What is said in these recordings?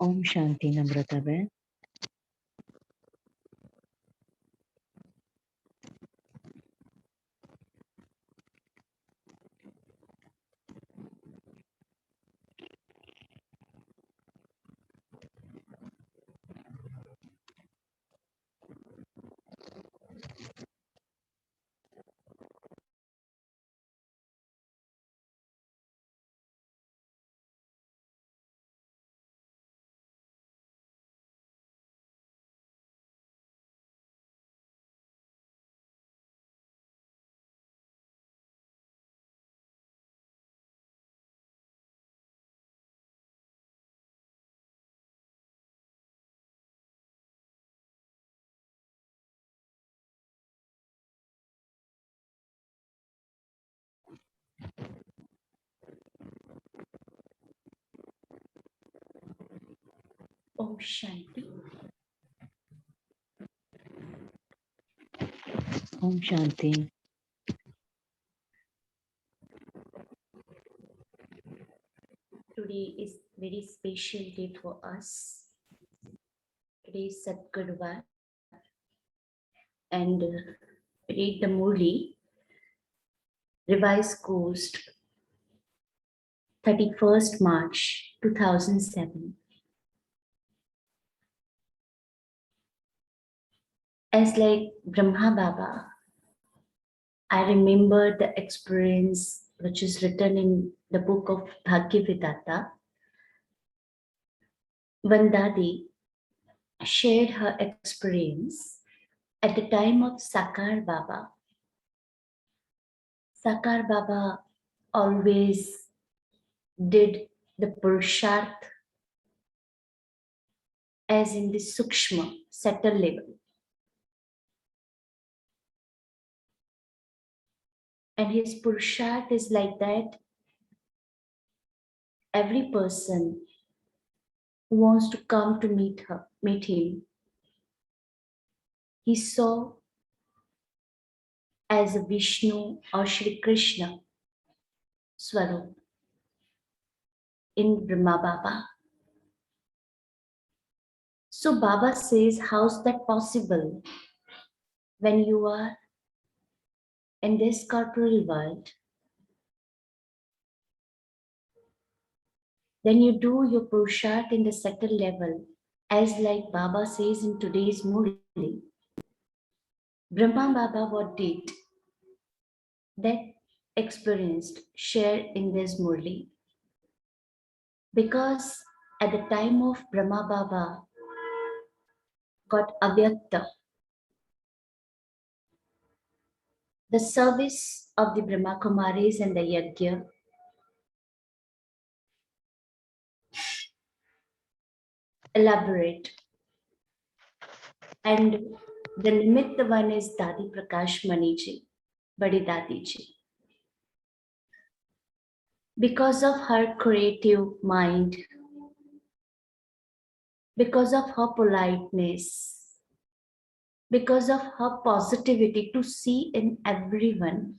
Om Shanti Namratabe. Om Shanti. Om Shanti. Today is very special day for us. Today is Sadgurvar and read the Murli, revised course, 31st March 2007. As like Brahma Baba, I remember the experience which is written in the book of Bhagavad-gita. Vandadi shared her experience at the time of Sakar Baba. Sakar Baba always did the Purusharth as in the Sukshma, subtle level. And his Purusharth is like that every person who wants to come to meet him, he saw as a Vishnu or Shri Krishna Swarup in Brahma Baba. So Baba says, how's that possible when you are in this corporeal world? Then you do your Purusharth in the subtle level, as like Baba says in today's Murli. Brahma Baba what did? That experienced, shared in this Murli. Because at the time of Brahma Baba got Avyakta, the service of the Brahma Kumaris and the Yajna elaborate. And the Nimitta one is Dadi Prakash Maniji, Badi Dadi ji. Because of her creative mind, because of her politeness, because of her positivity to see in everyone,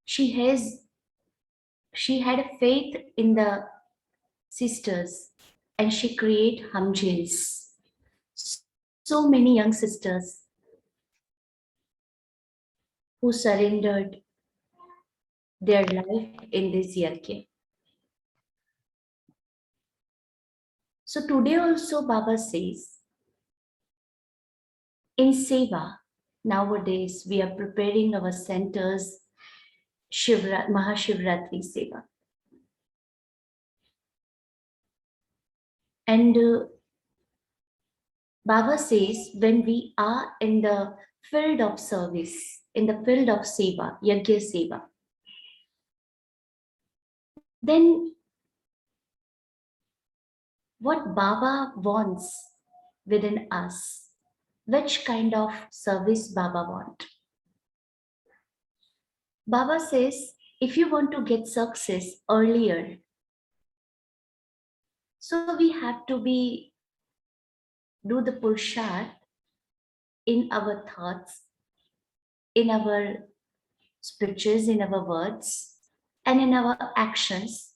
she had a faith in the sisters and she created hamjils. So many young sisters who surrendered their life in this yajna. So today also Baba says, in Seva, nowadays we are preparing our centers, Mahashivratri Seva. And Baba says, when we are in the field of service, in the field of Seva, Yajna Seva, then what Baba wants within us, which kind of service Baba wants? Baba says, if you want to get success earlier, so we have to do the Purusharth in our thoughts, in our speeches, in our words, And in our actions,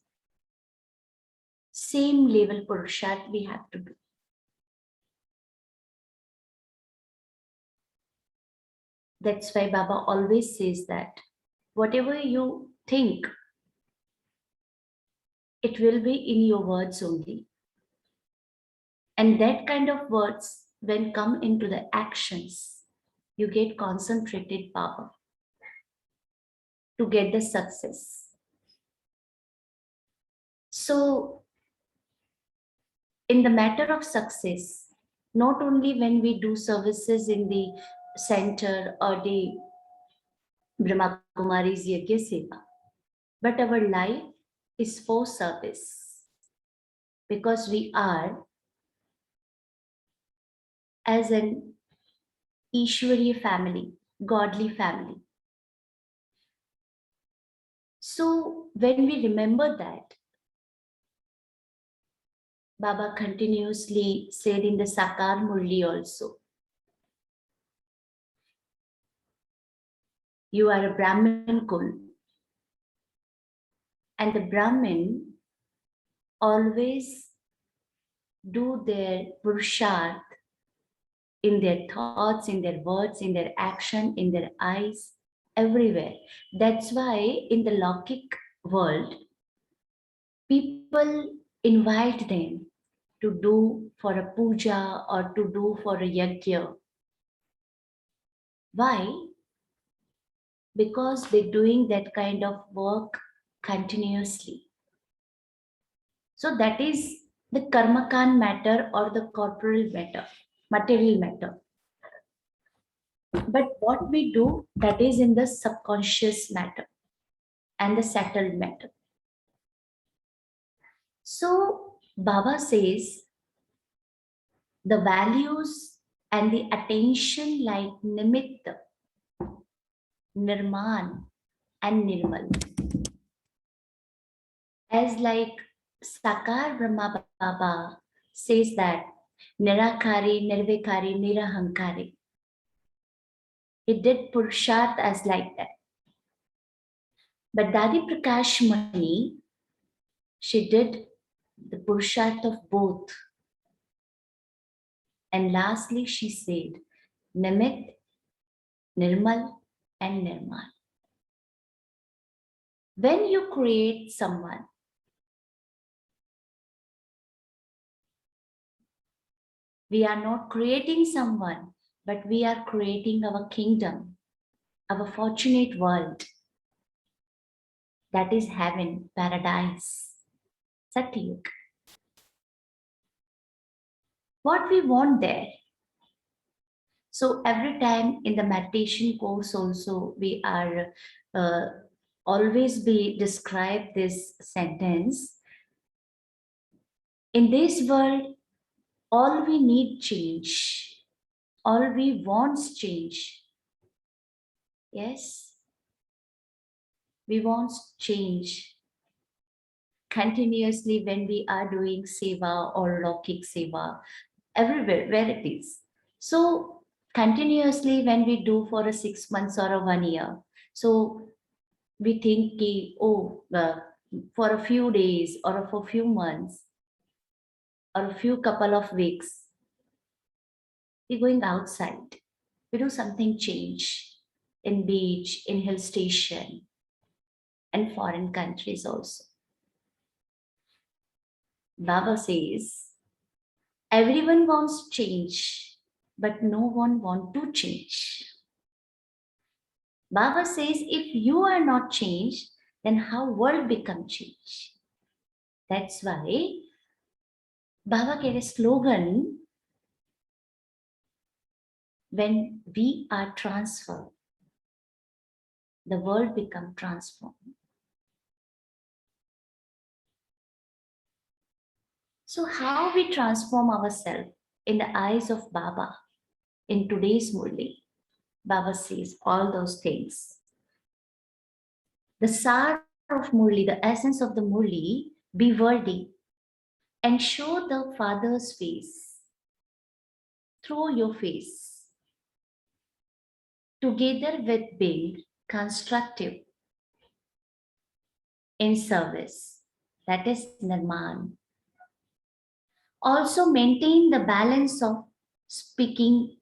same level Purusharth we have to do. That's why Baba always says that whatever you think, it will be in your words only. And that kind of words, when come into the actions, you get concentrated power to get the success. So, in the matter of success, not only when we do services in the center or the Brahma Kumaris Yajna Seva, but our life is for service because we are as an Ishwariya family, godly family. So when we remember that, Baba continuously said in the Sakar Murli also, you are a Brahmin kul, and the Brahmin always do their purusharth in their thoughts, in their words, in their action, in their eyes, everywhere. That's why in the Lokik world, people invite them to do for a puja or to do for a yajna. Why? Because they're doing that kind of work continuously. So that is the karmakan matter or the corporal matter, material matter. But what we do, that is in the subconscious matter and the settled matter. So Baba says the values and the attention like nimitta, nirman and nirmal. As like Sakar Brahma Baba says that nirakari, nirvikari, nirahankari. It did Purusharth as like that. But Dadi Prakash Mani, she did the Purusharth of both. And lastly, she said, Nimit, Nirmal, and Nirman. When you create someone, we are not creating someone, but we are creating our kingdom, our fortunate world. That is heaven, paradise, Satyug. What we want there. So every time in the meditation course also, we are always be describe this sentence. In this world, all we need change. All we want change. Yes, we want change. Continuously when we are doing seva or lokik seva, everywhere where it is. So continuously when we do for a 6 months or a 1 year, so we think ki, oh, for a few days or for a few months or a few couple of weeks, we're going outside. We do something change in beach, in hill station, and foreign countries also. Baba says, everyone wants change, but no one wants to change. Baba says, if you are not changed, then how world become change? That's why Baba gave a slogan, when we are transformed, the world become transformed. So how we transform ourselves in the eyes of Baba in today's Murli? Baba says all those things. The sar of Murli, the essence of the Murli, be worthy and show the Father's face through your face, together with being constructive. in service. That is nirman. Also maintain the balance of speaking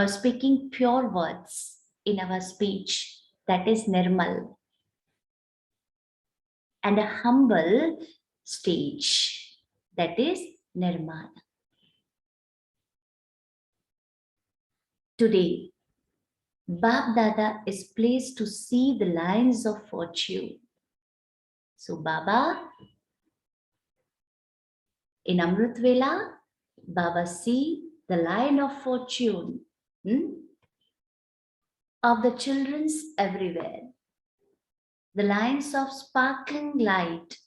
speaking pure words in our speech. That is nirmal. And a humble stage. That is nirman. Today, Bab Dada is pleased to see the lines of fortune. So Baba, in Amrit Vela, Baba see the line of fortune of the children's everywhere. The lines of sparkling light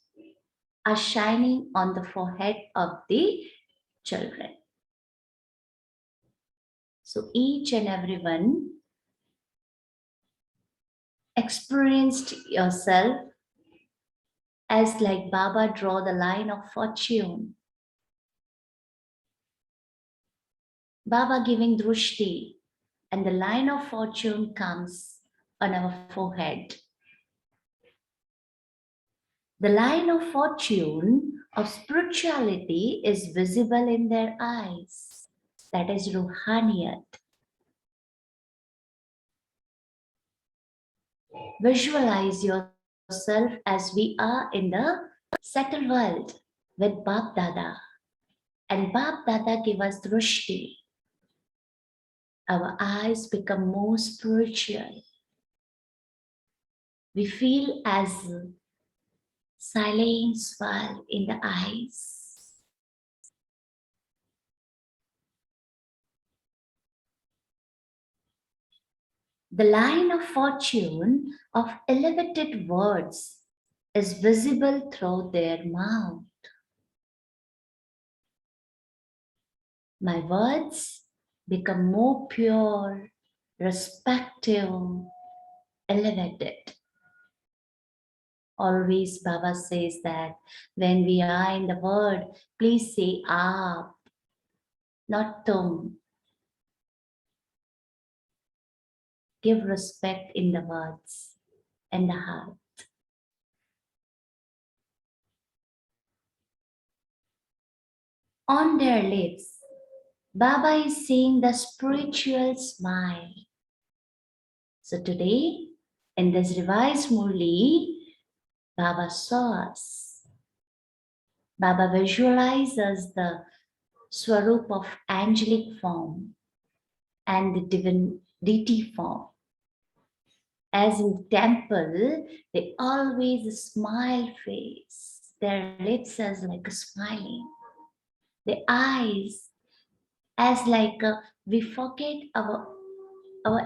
are shining on the forehead of the children. So each and everyone experienced yourself as like Baba draw the line of fortune. Baba giving drushti, and the line of fortune comes on our forehead. The line of fortune of spirituality is visible in their eyes. That is Ruhaniyat. Visualize yourself as we are in the settled world with Bab Dada. And Bab Dada give us drushti. Our eyes become more spiritual. We feel as silence swell in the eyes. The line of fortune of elevated words is visible through their mouth. My words become more pure, respectful, elevated. Always Baba says that when we are in the word, please say aap, not tum. Give respect in the words and the heart. On their lips, Baba is seeing the spiritual smile. So today, in this revised Murli, Baba saw us. Baba visualizes the Swarup of angelic form and the divine deity form. As in temple, they always smile face. Their lips as like a smiling. The eyes as like we forget our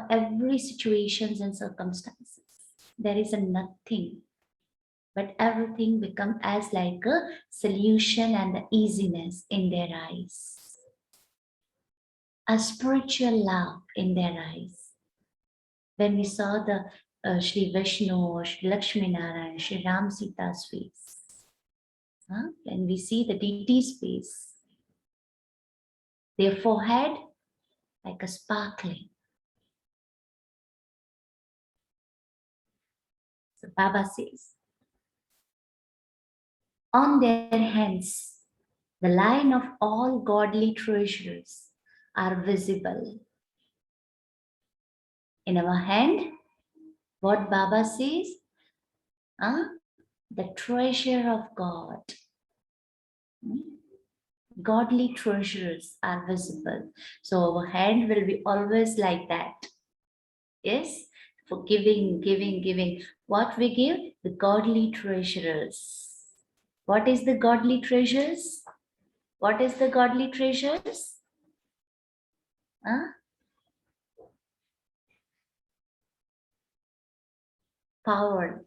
every situations and circumstances. There is a nothing, but everything become as like a solution and the easiness in their eyes. A spiritual love in their eyes. When we saw the Sri Vishnu or Sri Lakshmi Narayan, Sri Ram Sita's face, when we see the deity's face, their forehead like a sparkling. So Baba says, on their hands, the line of all godly treasures are visible. In our hand, what Baba says? The treasure of God. Godly treasures are visible. So our hand will be always like that. Yes? For giving, giving, giving. What we give? The godly treasures. What is the godly treasures? What is the godly treasures? Power,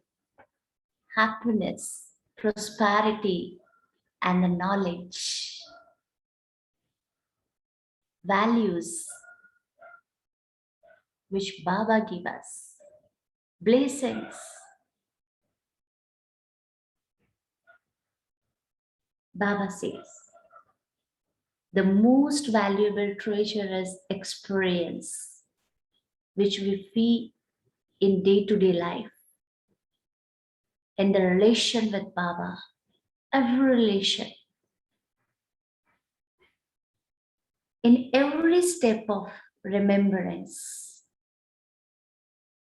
happiness, prosperity, and the knowledge. Values which Baba give us. Blessings. Baba says, the most valuable treasure is experience, which we feel in day-to-day life. in the relation with Baba, every relation, in every step of remembrance,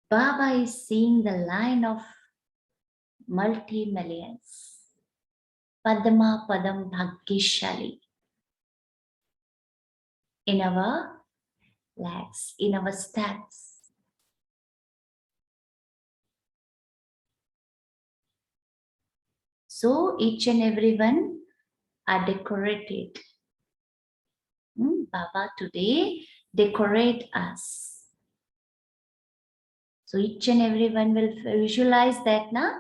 Baba is seeing the line of multi-millions. Padma Padam Bhagyashali. In our legs, in our steps. So each and every one are decorated. Baba today decorate us. So each and every one will visualize that now.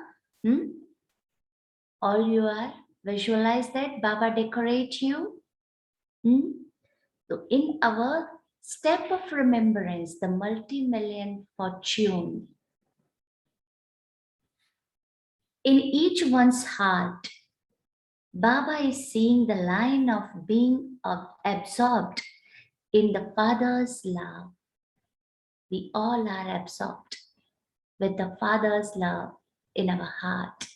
All you are visualize that Baba decorate you. So in our step of remembrance, the multi-million fortune, in each one's heart, Baba is seeing the line of being absorbed in the Father's love. We all are absorbed with the Father's love in our heart.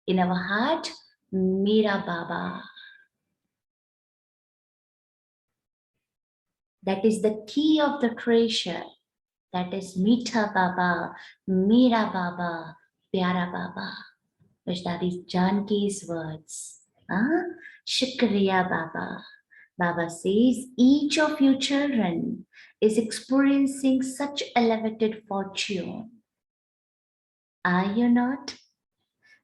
In our heart, Mira Baba. That is the key of the treasure. That is Mita Baba, Mira Baba, Pyara Baba. Which that is Janki's words. Shukriya Baba. Baba says, each of you children is experiencing such elevated fortune. Are you not?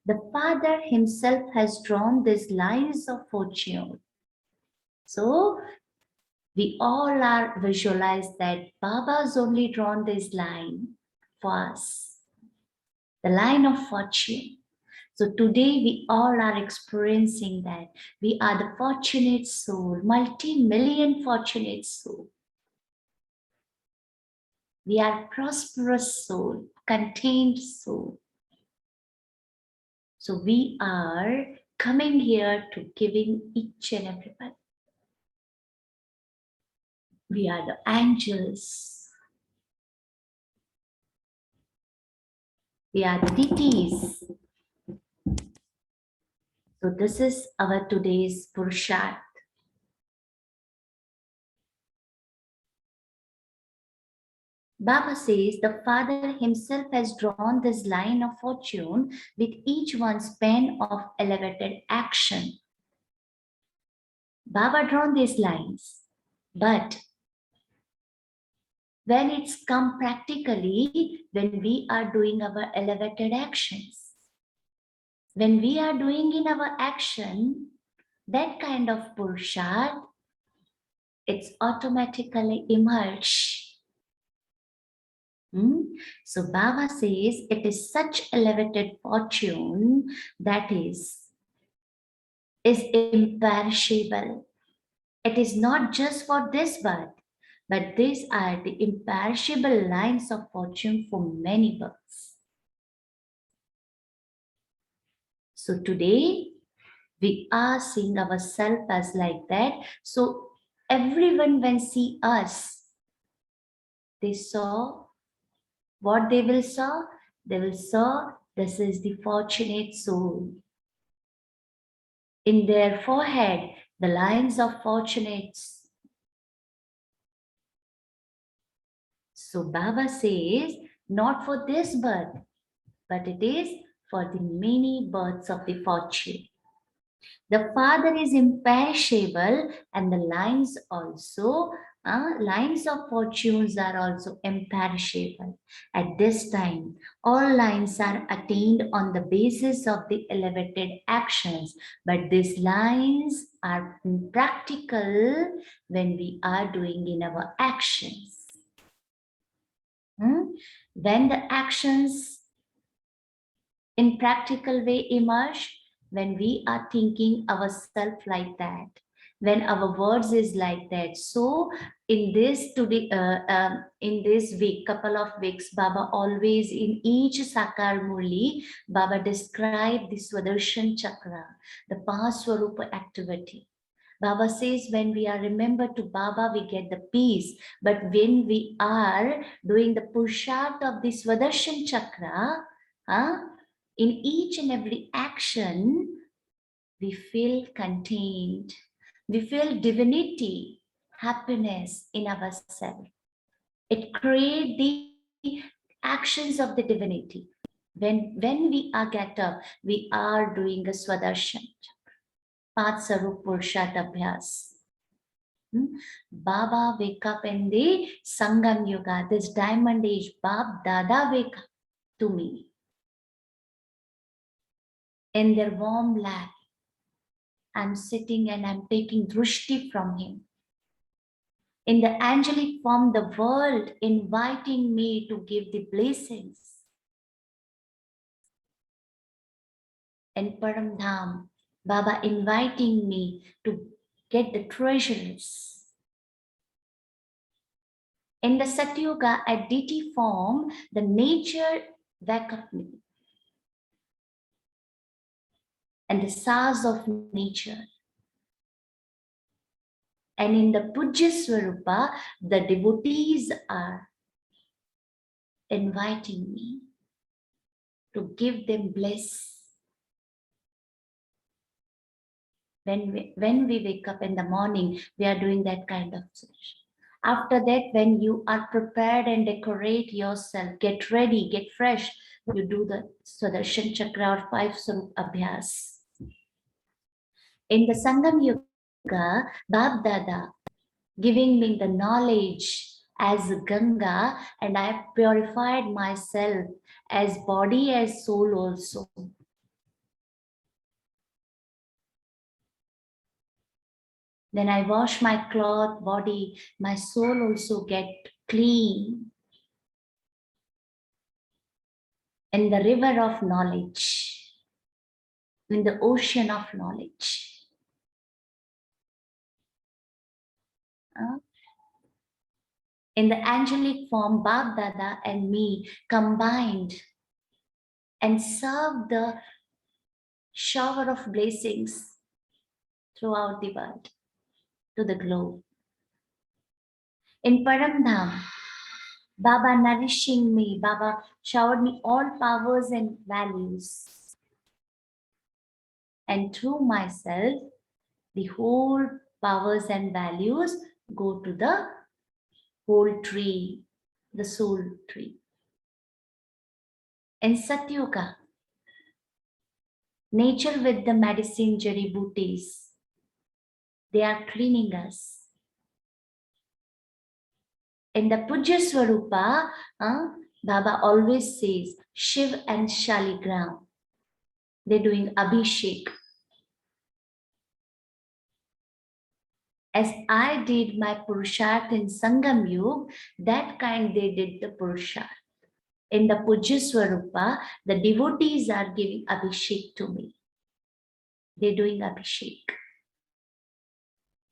The Father himself has drawn these lines of fortune. So, we all are visualized that Baba's only drawn this line for us. The line of fortune. So today we all are experiencing that. We are the fortunate soul, multi-million fortunate soul. We are prosperous soul, contained soul. So we are coming here to giving each and everyone. We are the angels. We are the deities. So this is our today's Purusharth. Baba says the Father himself has drawn this line of fortune with each one's pen of elevated action. Baba drawn these lines, but when it's come practically, when we are doing our elevated actions, when we are doing in our action, that kind of Purusharth, it's automatically emerge. So Baba says it is such elevated fortune that is imperishable. It is not just for this birth, but these are the imperishable lines of fortune for many births. So today we are seeing ourselves as like that. So everyone when see us, they saw what they will saw? They will saw this is the fortunate soul. In their forehead, the lines of fortunates. So Baba says, not for this birth, but it is for the many births of the fortune. The Father is imperishable and the lines also, lines of fortunes are also imperishable. At this time, all lines are attained on the basis of the elevated actions, but these lines are practical when we are doing in our actions. When the actions in practical way emerge, when we are thinking ourselves like that, when our words is like that. So in this today, in this week, couple of weeks, Baba always in each Sakar Murli, Baba described the Swadarshan Chakra, the Paswarupa activity. Baba says when we are remembered to Baba, we get the peace. But when we are doing the Purusharth of the Swadarshan Chakra, In each and every action, we feel contained. We feel divinity, happiness in ourselves. It creates the actions of the divinity. When we are get up, we are doing a Swadarshan, Patsarup Purshat Abhyas. Baba wake up in the Sangam Yuga, this diamond age. Bab Dada wake up to me in their warm lap. I'm sitting and I'm taking drushti from him. In the angelic form, the world inviting me to give the blessings. In Param Dham, Baba inviting me to get the treasures. In the Satyuga, at deity form, the nature wake up me. And the source of nature. And in the Pujya Swarupa, the devotees are inviting me to give them bliss. When we wake up in the morning, we are doing that kind of session. After that, when you are prepared and decorate yourself, get ready, get fresh, you do the Sudarshan Chakra or 5 Swarup Abhyas. In the Sangam Yuga, Bab Dada giving me the knowledge as Ganga, and I have purified myself as body, as soul also. Then I wash my cloth, body, my soul also get clean. In the river of knowledge, in the ocean of knowledge. In the angelic form, Bab Dada and me combined and serve the shower of blessings throughout the world, to the globe. In Param Dham, Baba nourishing me, Baba showered me all powers and values. And through myself, the whole powers and values go to the whole tree, the soul tree. In Satyuga, nature with the medicine jari booties, they are cleaning us. In the Pujya Swarupa, Baba always says, Shiv and Shaligram, they're doing Abhishek. As I did my Purusharth in Sangam Yuga, that kind they did the Purusharth. In the Pujya Swarupa, the devotees are giving Abhishek to me. They're doing Abhishek.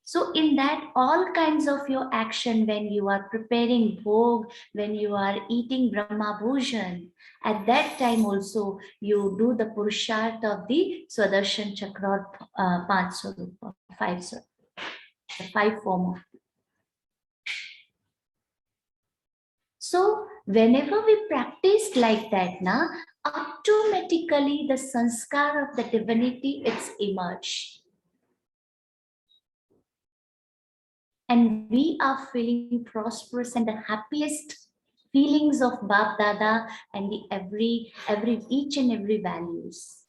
So in that, all kinds of your action, when you are preparing bhog, when you are eating Brahma Bhojan, at that time also you do the Purusharth of the Swaдаrshan Chakra, 5 Swarupa, 5 Swarupa, the 5 form of. So whenever we practice like that, automatically the sanskar of the divinity, it's emerged. And we are feeling prosperous and the happiest feelings of Bab Dada and the each and every values.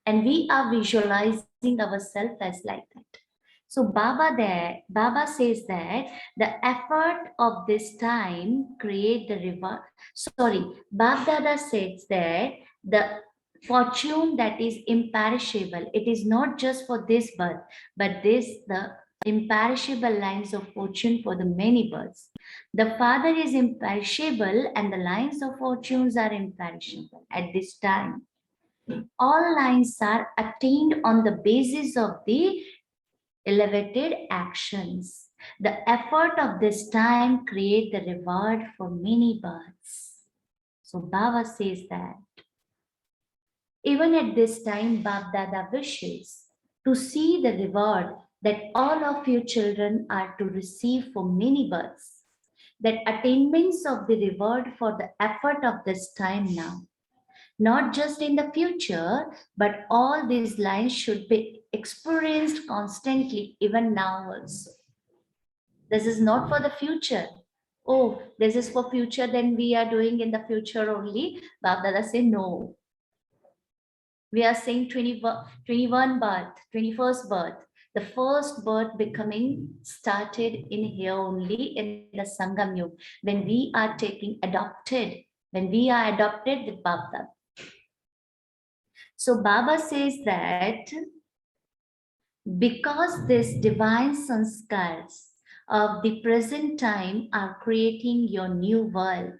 And we are visualizing ourselves as like that. So Baba says that the effort of this time create the reward. Sorry, Bab Dada says that the fortune that is imperishable, it is not just for this birth, but the imperishable lines of fortune for the many births. The father is imperishable and the lines of fortunes are imperishable at this time. All lines are attained on the basis of the elevated actions. The effort of this time create the reward for many births. So Baba says that even at this time, Bab Dada wishes to see the reward that all of you children are to receive for many births. That attainments of the reward for the effort of this time now. Not just in the future, but all these lines should be experienced constantly, even now also. This is not for the future. Oh, this is for future, then we are doing in the future only. Baba say no. We are saying 21 birth, 21st birth. The first birth becoming started in here only in the Sangam Yuga, when we are taking adopted, when we are adopted with Baba. So Baba says that because these divine sanskars of the present time are creating your new world.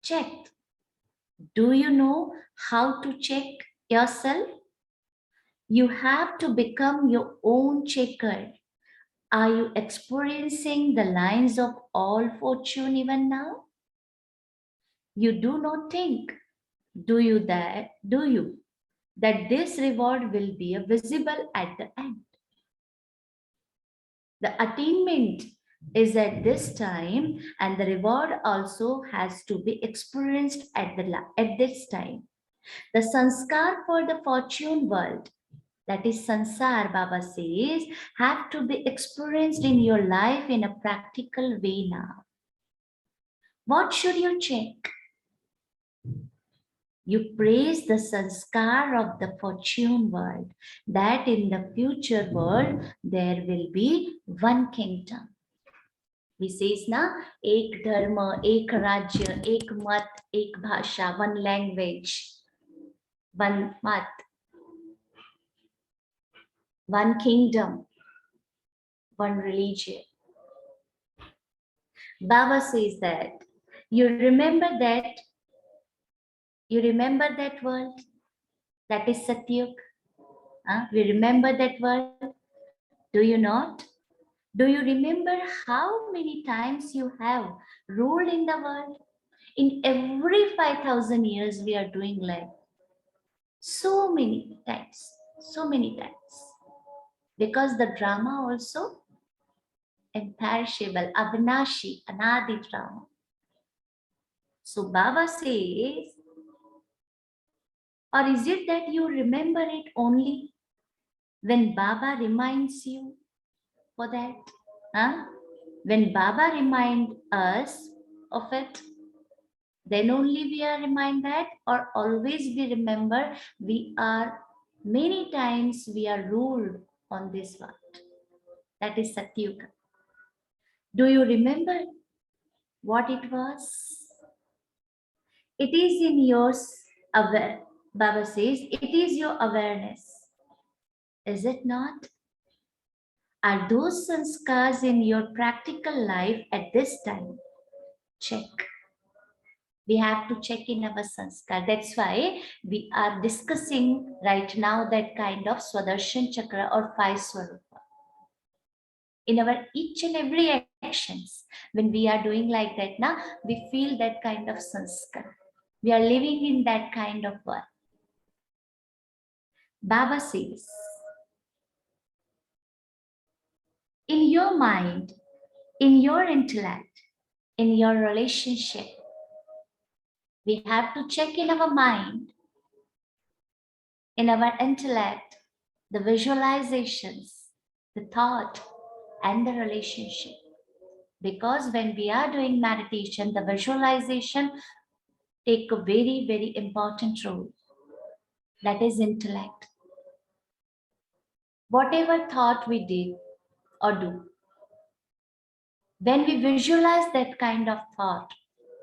Check. Do you know how to check yourself? You have to become your own checker. Are you experiencing the lines of all fortune even now? You do not think, do you, that this reward will be visible at the end? The attainment is at this time, and the reward also has to be experienced at this time. The sanskar for the fortune world, that is sansar, Baba says, have to be experienced in your life in a practical way now. What should you check? You praise the sanskar of the fortune world, that in the future world there will be one kingdom. He says na, ek dharma, ek rajya, ek mat, ek bhasha, one language, one mat, one kingdom, one religion. Baba says that you remember that world, that is Satyug. We remember that world. Do you not? Do you remember how many times you have ruled in the world? In every 5,000 years we are doing life. So many times. Because the drama also imperishable, avinashi, anadi drama. So Baba says, or is it that you remember it only when Baba reminds you for that? When Baba reminds us of it, then only we are reminded that, or always we remember many times we are ruled on this world. That is Satyuga. Do you remember what it was? It is in yours, Baba says, it is your awareness. Is it not? Are those sanskars in your practical life at this time? Check. We have to check in our sanskar. That's why we are discussing right now that kind of Swadarshan Chakra or 5 Swarupa. In our each and every actions, when we are doing like that, now we feel that kind of sanskar. We are living in that kind of world. Baba says, in your mind, in your intellect, in your relationship, we have to check in our mind, in our intellect, the visualizations, the thought, and the relationship. Because when we are doing meditation, the visualization take a very, very important role. That is intellect. Whatever thought we did or do, when we visualize that kind of thought,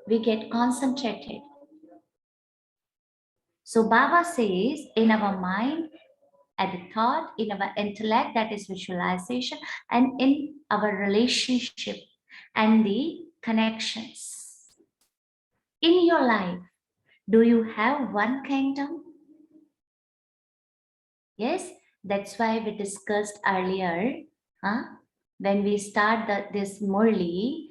we get concentrated. So Baba says, in our mind, at the thought, in our intellect, that is visualization, and in our relationship and the connections. In your life, do you have one kingdom? Yes, that's why we discussed earlier, when we start this Murli,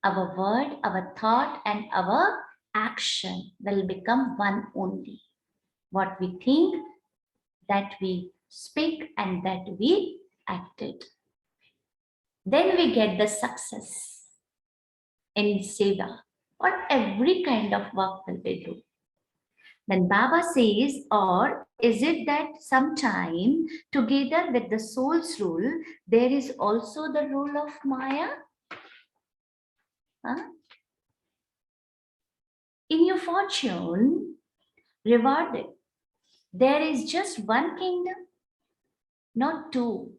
our word, our thought, and our action will become one only. What we think, that we speak, and that we acted. Then we get the success in seva or every kind of work will we do. Then Baba says, or is it that sometime together with the soul's rule, there is also the rule of Maya? Huh? In your fortune, rewarded, there is just one kingdom, not two.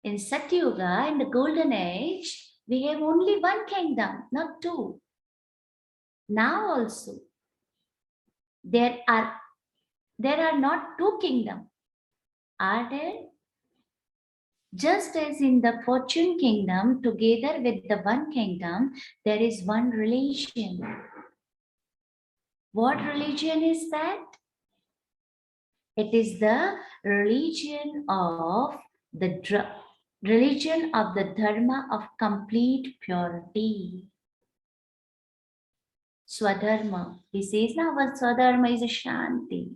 In Satyuga, in the golden age, we have only one kingdom, not two. Now also, there are not two kingdoms, are there? Just as in the fortune kingdom, together with the one kingdom, there is one religion. What religion is that? It is the religion of the dharma of complete purity. Swadharma. He says now our Swadharma is a Shanti.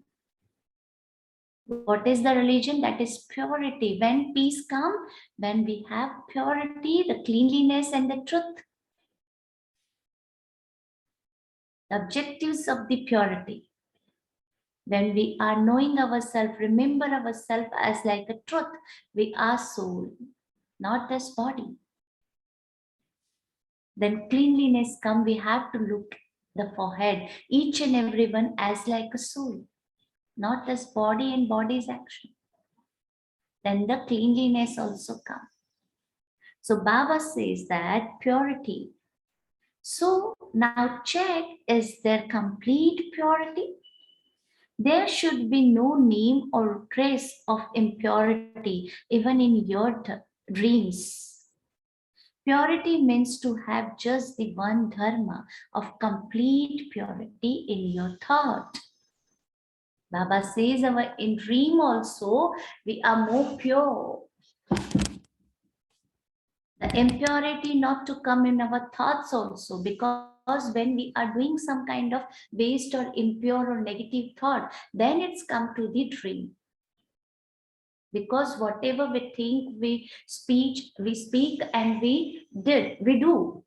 What is the religion? That is purity. When peace comes, when we have purity, the cleanliness and the truth. The objectives of the purity. When we are knowing ourselves, remember ourselves as like a truth. We are soul, not as body. Then cleanliness come, we have to look the forehead, each and everyone as like a soul, not as body and body's action. Then the cleanliness also comes. So Baba says that purity. So now check, is there complete purity? There should be no name or trace of impurity even in your dreams. Purity means to have just the one dharma of complete purity in your thought. Baba says in dream also we are more pure. The impurity not to come in our thoughts also, because when we are doing some kind of waste or impure or negative thought, then it's come to the dream. Because whatever we think, we speak and we do.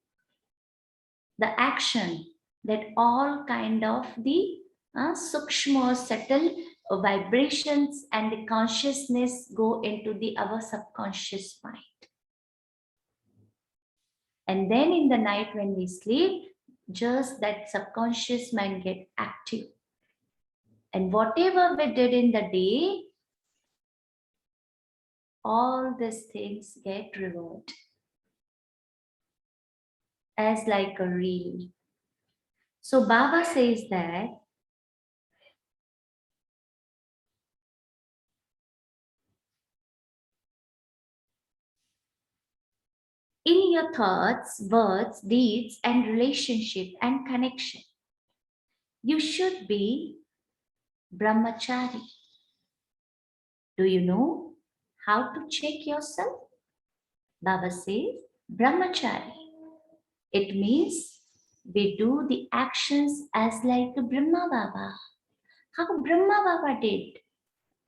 The action, that all kind of the sukshma, subtle vibrations and the consciousness go into our subconscious mind. And then in the night when we sleep, just that subconscious mind get active. And whatever we did in the day, all these things get revolved as like a reel. So Baba says that in your thoughts, words, deeds, and relationship and connection, you should be brahmachari. Do you know how to check yourself? Baba says brahmachari. It means we do the actions as like a Brahma Baba. How Brahma Baba did,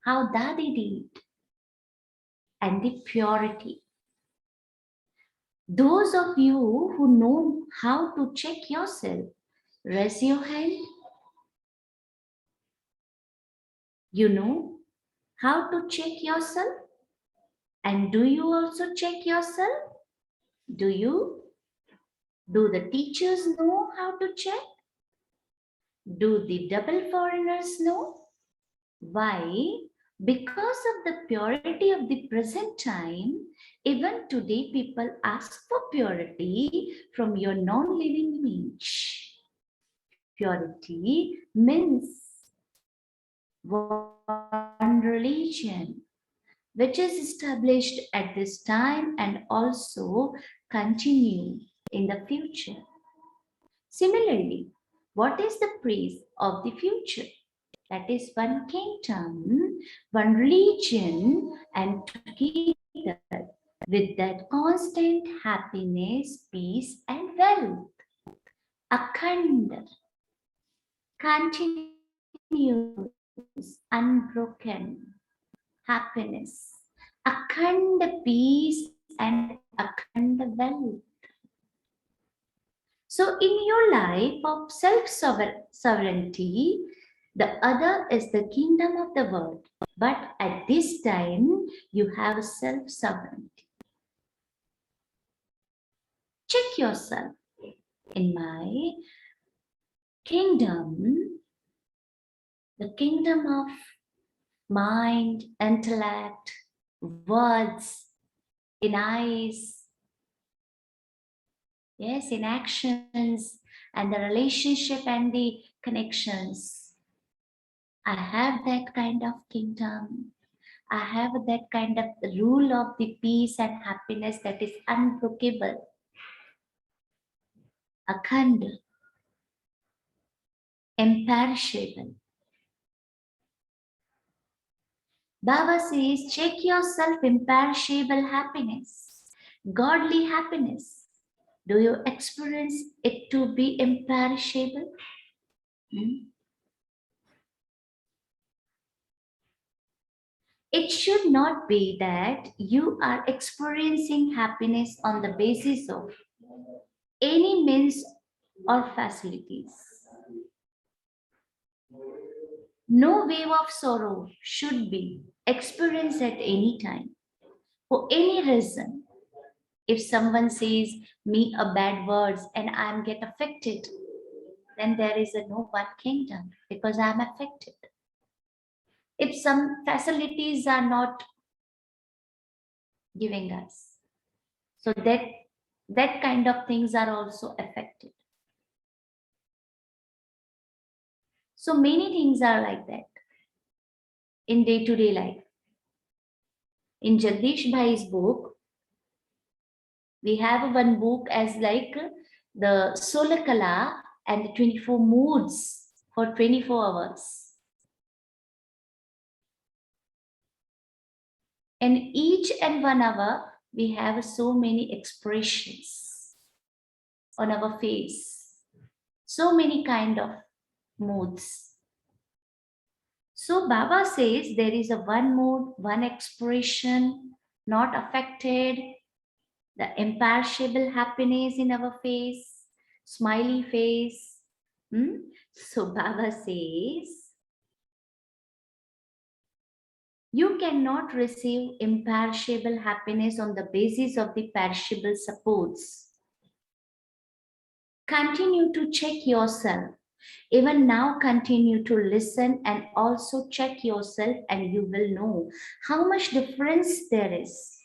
how Dadi did, and the purity. Those of you who know how to check yourself, raise your hand. You know how to check yourself? And do you also check yourself? Do you? Do the teachers know how to check? Do the double foreigners know? Why? Because of the purity of the present time, even today people ask for purity from your non-living image. Purity means one religion which is established at this time and also continue in the future. Similarly, what is the praise of the future? That is one kingdom, one religion, and together with that constant happiness, peace, and wealth. Akhand, continuous, unbroken happiness, akhand peace, and akhand wealth. So in your life of self-sovereignty, the other is the kingdom of the world. But at this time, you have self-sovereignty. Check yourself. In my kingdom, the kingdom of mind, intellect, words, in eyes, yes, in actions, and the relationship and the connections. I have that kind of kingdom. I have that kind of rule of the peace and happiness that is unbreakable, akhand, imperishable. Baba says, check yourself imperishable happiness, godly happiness. Do you experience it to be imperishable? It should not be that you are experiencing happiness on the basis of any means or facilities. No wave of sorrow should be experienced at any time for any reason. If someone says me a bad words and I get affected, then there is a no one kingdom because I am affected. If some facilities are not giving us, so that kind of things are also affected. So many things are like that in day-to-day life. In Jagdish Bhai's book, we have one book as like the Solar Kala and the 24 moods for 24 hours. And each and 1 hour, we have so many expressions on our face. So many kind of moods. So Baba says there is a one mood, one expression, not affected, the imperishable happiness in our face, smiley face. So Baba says, you cannot receive imperishable happiness on the basis of the perishable supports. Continue to check yourself. Even now, continue to listen and also check yourself, and you will know how much difference there is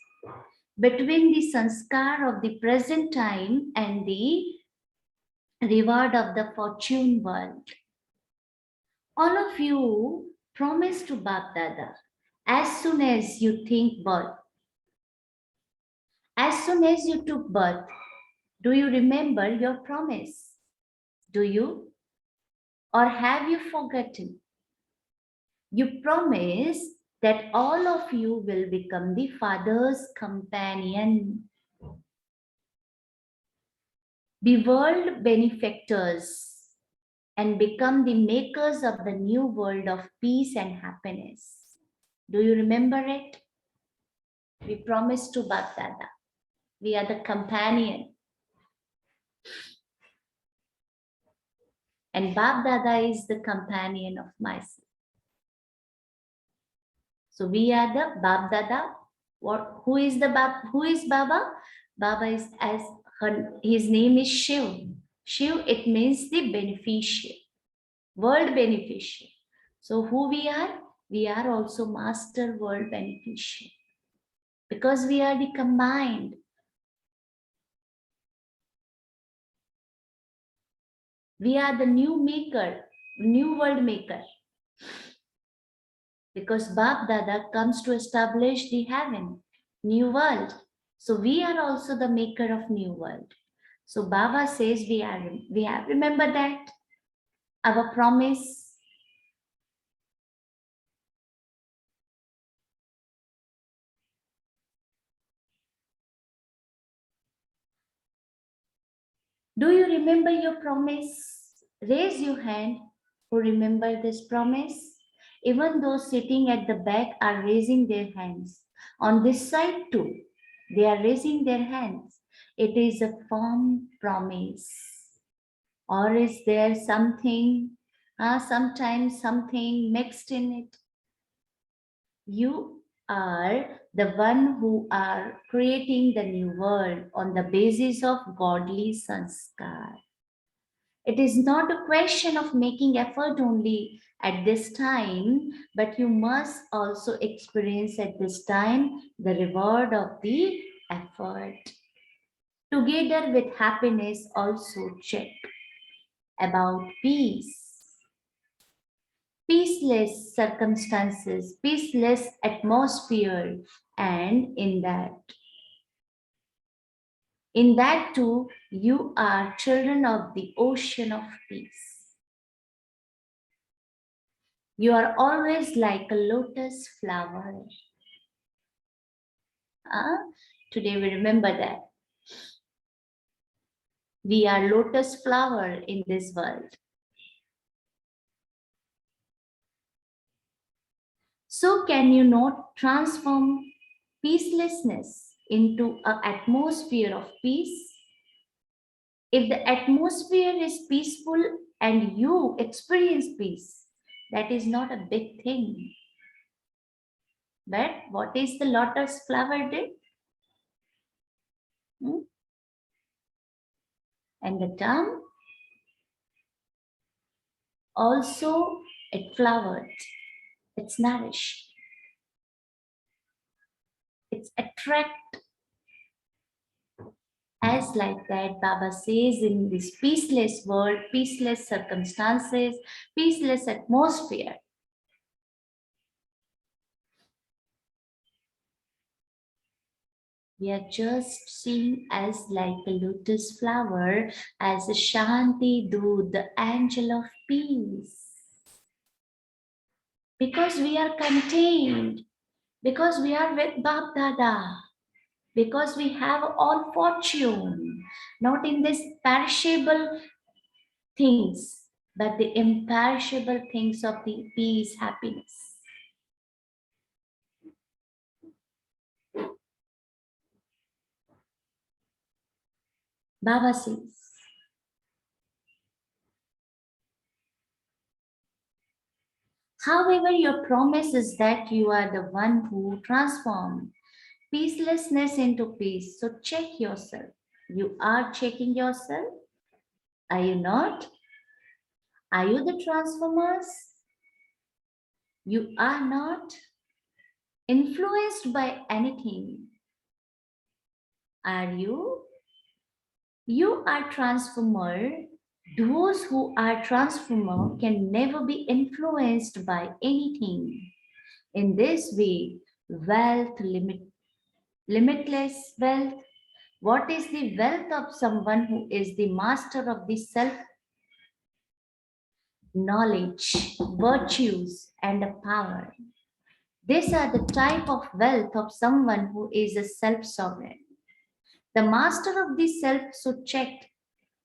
between the sanskar of the present time and the reward of the fortune world. All of you promise to Bap Dada as soon as you think birth. As soon as you took birth, do you remember your promise? Do you? Or have you forgotten? You promise that all of you will become the Father's companion, be world benefactors, and become the makers of the new world of peace and happiness. Do you remember it? We promised to Bap Dada. We are the companion. And Bap Dada is the companion of myself. So we are the Bap Dada. Who is the Bab? Who is Baba? Baba is his name is Shiv. Shiv, it means the beneficiary, world beneficiary. So who we are? We are also master world beneficiary. Because we are the combined. We are the new maker, new world maker. Because Bap Dada comes to establish the heaven, new world. So we are also the maker of new world. So Baba says we have, remember that, our promise. Do you remember your promise? Raise your hand who remember this promise. Even those sitting at the back are raising their hands. On this side too, they are raising their hands. It is a firm promise. Or is there something, sometimes something mixed in it? You are the one who are creating the new world on the basis of godly sanskar. It is not a question of making effort only at this time, but you must also experience at this time the reward of the effort. Together with happiness, also check about peace. Peaceless circumstances, peaceless atmosphere, and in that too, you are children of the ocean of peace. You are always like a lotus flower. Uh, Today we remember that. We are lotus flower in this world. So can you not transform peacelessness into an atmosphere of peace? If the atmosphere is peaceful and you experience peace, that is not a big thing. But what is the lotus flower did? And the tongue also, it flowered, it's nourished, it's attract. As like that, Baba says, in this peaceless world, peaceless circumstances, peaceless atmosphere, we are just seeing as like a lotus flower, as a Shanti Dood, the angel of peace. Because we are contained, because we are with Bab Dada, because we have all fortune, not in this perishable things, but the imperishable things of the peace, happiness. Baba says, however, your promise is that you are the one who transforms peacelessness into peace. So check yourself. You are checking yourself? Are you not? Are you the transformers? You are not influenced by anything. Are you? You are transformer. Those who are transformer can never be influenced by anything. In this way, limitless wealth. What is the wealth of someone who is the master of the self? Knowledge, virtues, and a power. These are the type of wealth of someone who is a self-sovereign. The master of the self, so checked,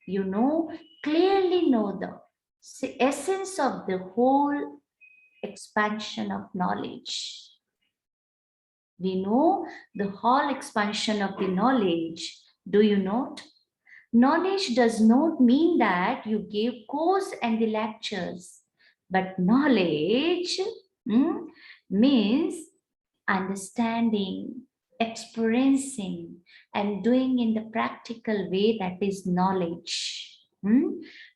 you know, clearly know the essence of the whole expansion of knowledge. We know the whole expansion of the knowledge. Do you note? Knowledge does not mean that you gave course and the lectures, but knowledge means understanding, experiencing, and doing in the practical way, that is knowledge.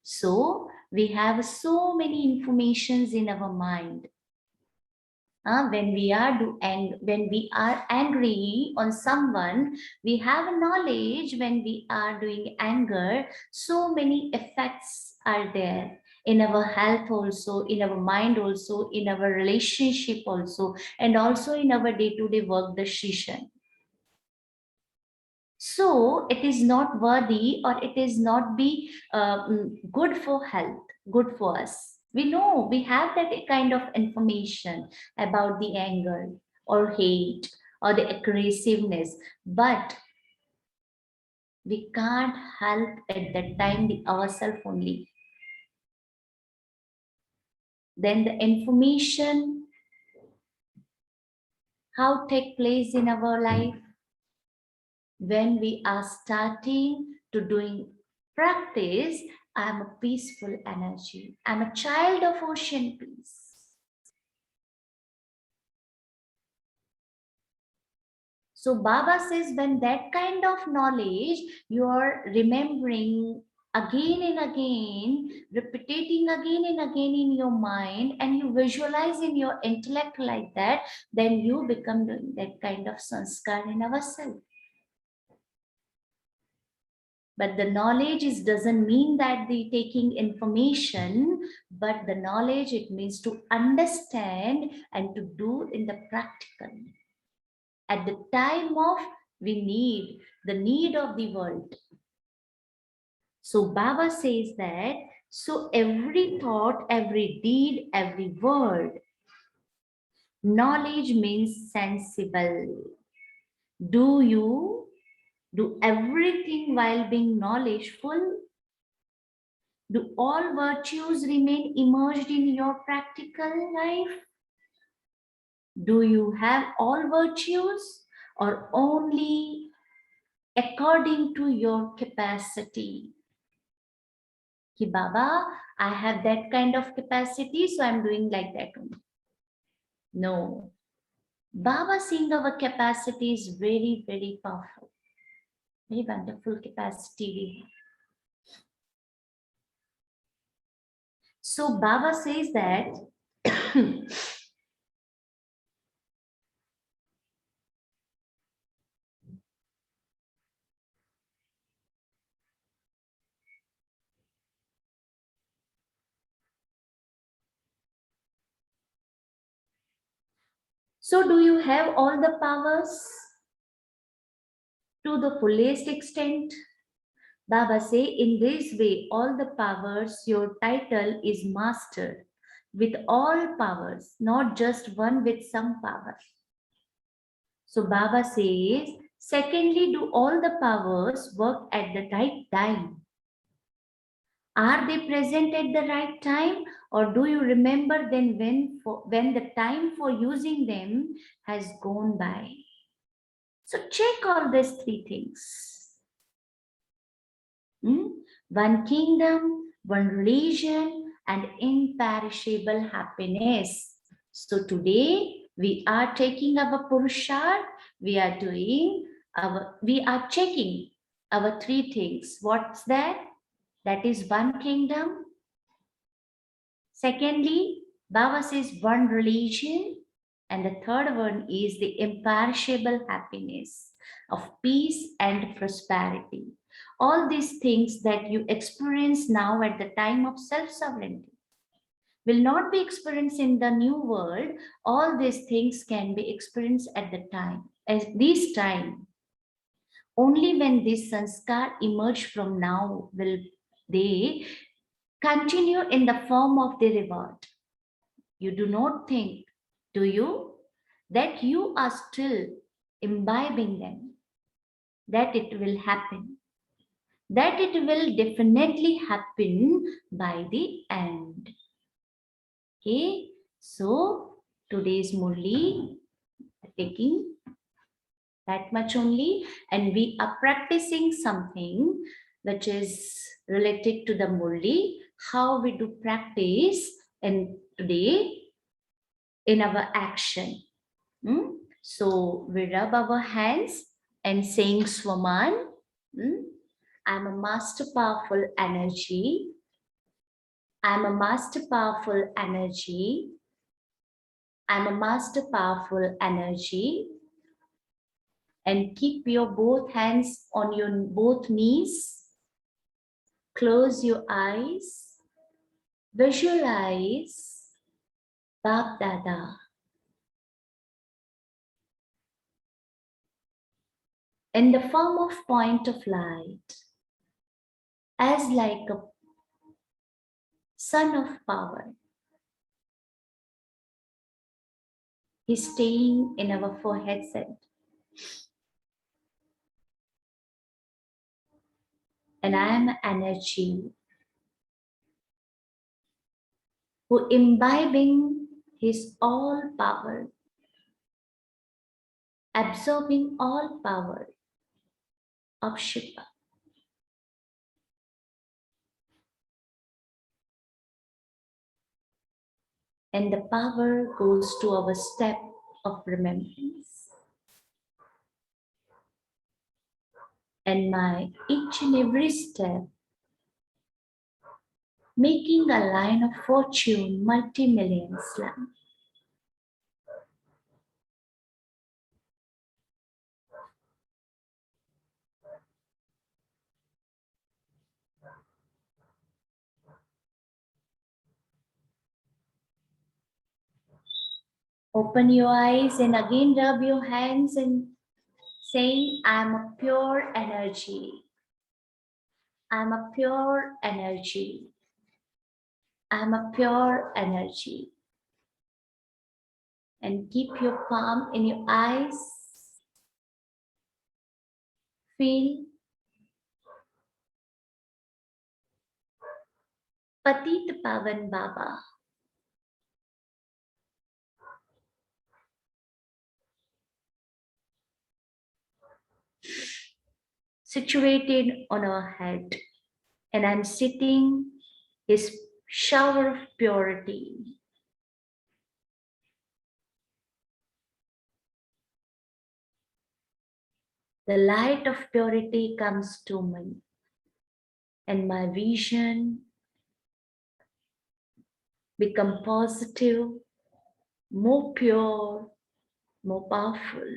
So we have so many informations in our mind. When we are angry on someone, we have a knowledge. When we are doing anger, so many effects are there in our health also, in our mind also, in our relationship also, and also in our day-to-day work decision. So it is not worthy, or it is not be good for health, good for us. We know we have that kind of information about the anger or hate or the aggressiveness, but we can't help at that time ourselves only. Then the information, how take place in our life when we are starting to doing practice I am a peaceful energy. I am a child of ocean peace. So Baba says when that kind of knowledge you are remembering again and again, repeating again and again in your mind, and you visualize in your intellect like that, then you become doing that kind of sanskar in ourselves. But the knowledge doesn't mean that the taking information, but the knowledge, it means to understand and to do in the practical. At the time of the need of the world. So Baba says that, so every thought, every deed, every word, knowledge means sensible. Do you do everything while being knowledgeful? Do all virtues remain immersed in your practical life? Do you have all virtues or only according to your capacity? Ki Baba, I have that kind of capacity, so I'm doing like that only. No. Baba seeing our capacity is very, very powerful. Very wonderful capacity we have. So Baba says that so do you have all the powers to the fullest extent? Baba say in this way, all the powers, your title is master with all powers, not just one with some power. So Baba says, secondly, do all the powers work at the right time? Are they present at the right time, or do you remember then when the time for using them has gone by? So check all these three things. One kingdom, one religion, and imperishable happiness. So today we are taking our Purusharth, we are checking our three things. What's that? That is one kingdom. Secondly, Baba says one religion. And the third one is the imperishable happiness of peace and prosperity. All these things that you experience now at the time of self-sovereignty will not be experienced in the new world. All these things can be experienced at the time, at this time. Only when this sanskar emerge from now will they continue in the form of the reward. You do not think, do you, that you are still imbibing them, that it will happen, that it will definitely happen by the end. Okay, so today's Murli taking that much only, and we are practicing something which is related to the Murli, how we do practice and today in our action. So we rub our hands and saying Swaman, I'm a master powerful energy. I'm a master powerful energy. I'm a master powerful energy. And keep your both hands on your both knees. Close your eyes. Visualize Bab Dada. In the form of point of light, as like a sun of power. He's staying in our forehead center. And I am energy who imbibing his all power, absorbing all power of Shiva. and the power goes to our step of remembrance. And my each and every step, making a line of fortune, multi-millions line. Open your eyes and again rub your hands and saying, I am a pure energy. I am a pure energy. I am a pure energy. And keep your palm in your eyes. Feel Patit Pavan Baba. Situated on our head, and I'm sitting his shower of purity. The light of purity comes to me, and my vision become positive, more pure, more powerful.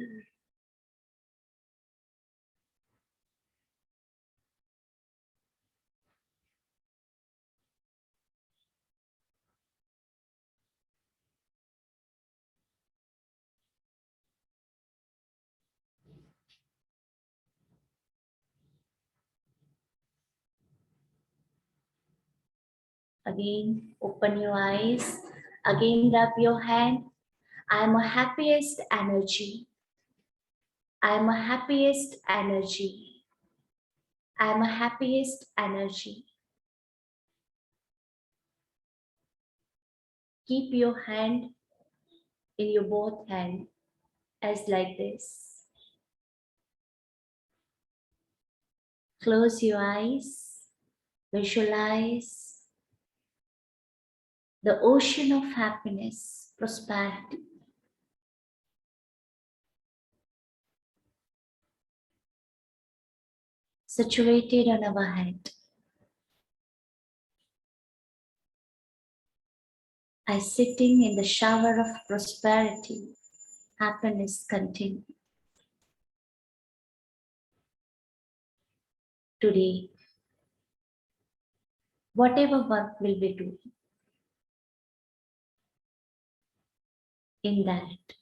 Again, open your eyes. Again, rub your hand. I am a happiest energy. I am a happiest energy. I am a happiest energy. Keep your hand in your both hand as like this. Close your eyes. Visualize the ocean of happiness, prosperity. Situated on our head. I sitting in the shower of prosperity, happiness continue. Today, whatever work will be doing, in that,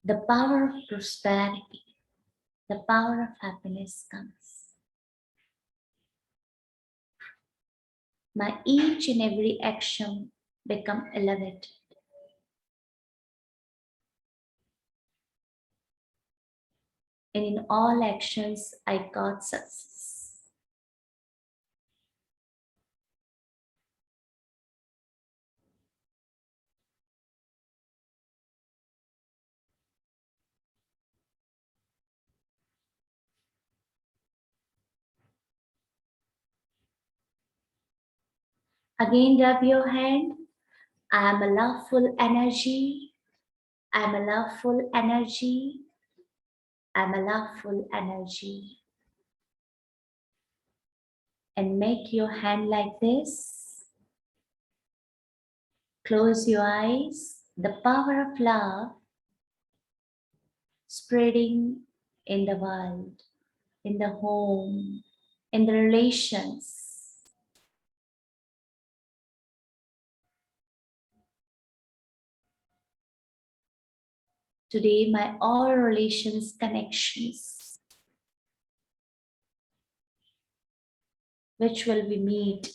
the power of prosperity, the power of happiness comes. My each and every action become elevated. And in all actions, I got success. Again, rub your hand. I am a loveful energy. I am a loveful energy. I am a loveful energy. And make your hand like this. Close your eyes. The power of love spreading in the world, in the home, in the relations. Today, my all relations connections, which will be meet.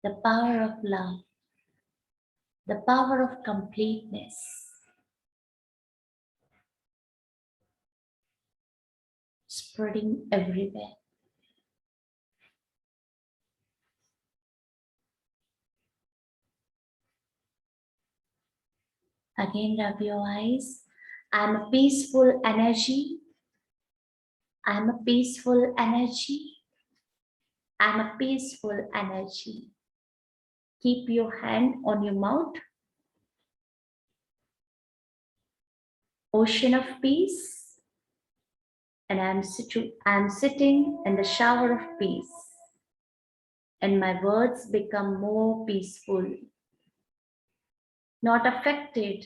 The power of love, the power of completeness, spreading everywhere. Again, rub your eyes. I'm a peaceful energy. I'm a peaceful energy. I'm a peaceful energy. Keep your hand on your mouth. Ocean of peace. And I'm sitting in the shower of peace. And my words become more peaceful. Not affected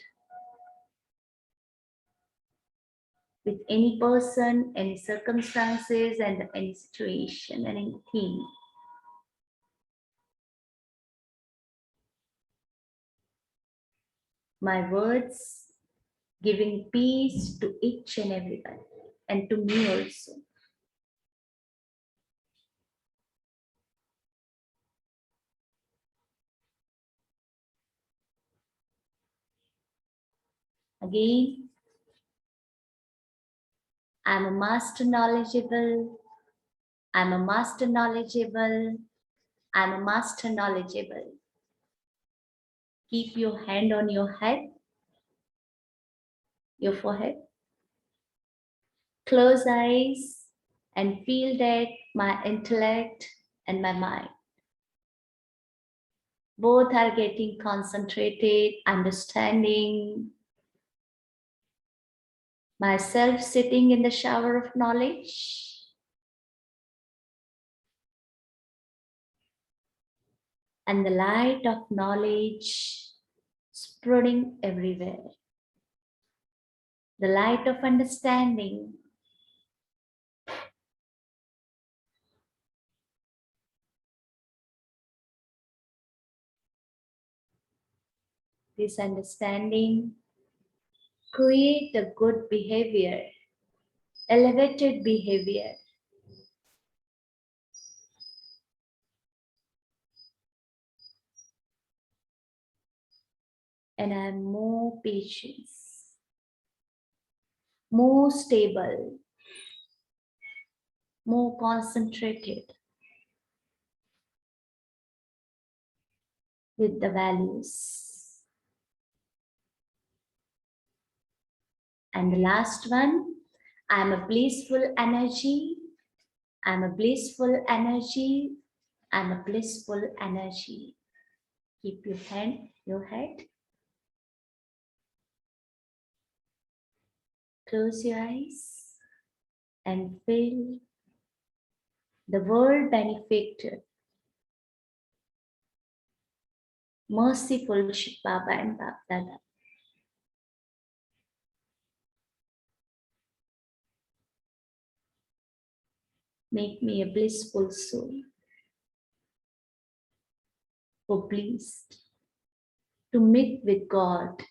with any person, any circumstances, and any situation, anything. My words giving peace to each and everyone, and to me also. Again, I'm a master knowledgeable. I'm a master knowledgeable. I'm a master knowledgeable. Keep your hand on your head, your forehead. Close eyes and feel that my intellect and my mind both are getting concentrated, understanding. Myself sitting in the shower of knowledge. And the light of knowledge spreading everywhere. The light of understanding. This understanding create a good behavior, elevated behavior. And I am more patient, more stable, more concentrated with the values. And the last one, I am a blissful energy. I'm a blissful energy. I'm a blissful energy. Keep your hand, your head. Close your eyes and feel the world benefactor, merciful Shiv Baba and Bab Dada. Make me a blissful soul, for pleased to meet with God.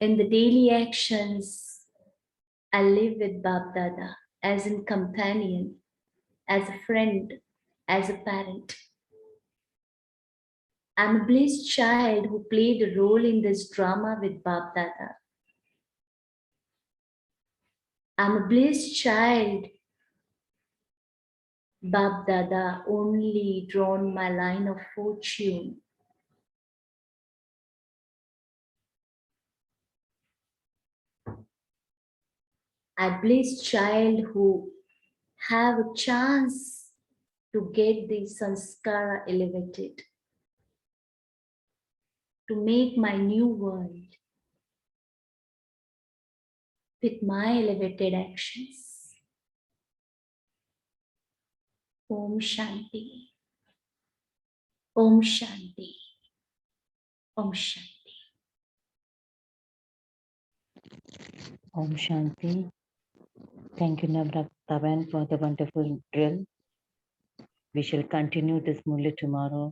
In the daily actions, I live with Bab Dada as a companion, as a friend, as a parent. I'm a blessed child who played a role in this drama with Bab Dada. I'm a blessed child. Bab Dada only drawn my line of fortune. I blessed child who have a chance to get the sanskara elevated, to make my new world with my elevated actions. Om Shanti. Om Shanti. Om Shanti. Om Shanti. Thank you, Navratnaben, for the wonderful drill. We shall continue this Murli tomorrow.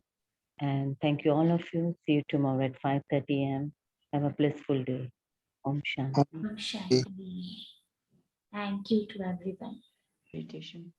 And thank you, all of you. See you tomorrow at 5:30 a.m. Have a blissful day. Om Shanti. Om Shanti. Thank you to everyone. Meditation.